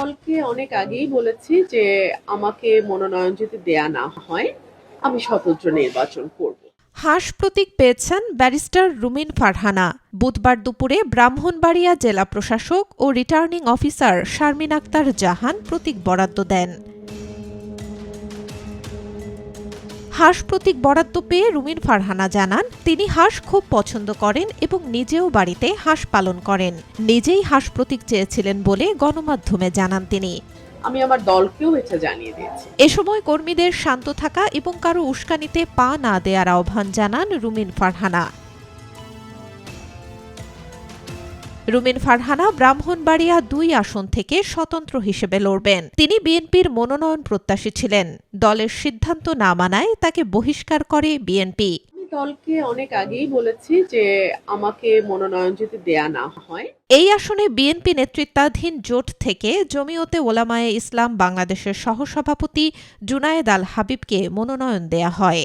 দলকে অনেক আগেই বলেছি যে আমাকে মনোনয়ন যদি দেয়া না হয় আমি স্বতন্ত্র নির্বাচন করব। হাঁস প্রতীক পেয়েছেন ব্যারিস্টার রুমিন ফারহানা। বুধবার দুপুরে ব্রাহ্মণবাড়িয়া জেলা প্রশাসক ও রিটার্নিং অফিসার শারমিন আক্তার জাহান প্রতীক বরাদ্দ দেন। হাঁস প্রতীক বরাদ্দ পেয়ে রুমিন ফারহানা জানান, তিনি হাঁস খুব পছন্দ করেন এবং নিজেও বাড়িতে হাঁস পালন করেন। নিজেই হাঁস প্রতীক চেয়েছিলেন বলে গণমাধ্যমে জানান তিনি। আমি আমার দলকেও এটা জানিয়ে দিয়েছি। এ সময় কর্মীদের শান্ত থাকা এবং কারো উস্কানিতে পা না দেওয়ার আহ্বান জানান রুমিন ফারহানা। রুমিন ফারহানা ব্রাহ্মণবাড়িয়া ২ আসন থেকে স্বতন্ত্র হিসেবে লড়বেন। তিনি বিএনপির মনোনয়ন প্রত্যাশী ছিলেন। দলের সিদ্ধান্ত না মানায় তাকে বহিষ্কার করে বিএনপি। আমি দলকে অনেক আগেই বলেছি যে আমাকে মনোনয়ন যদি দেয়া না হয়। এই আসনে বিএনপি নেতৃত্বাধীন জোট থেকে জমিয়তে ওলামায়ে ইসলাম বাংলাদেশের সহসভাপতি জুনায়েদ আল হাবিবকে মনোনয়ন দেয়া হয়।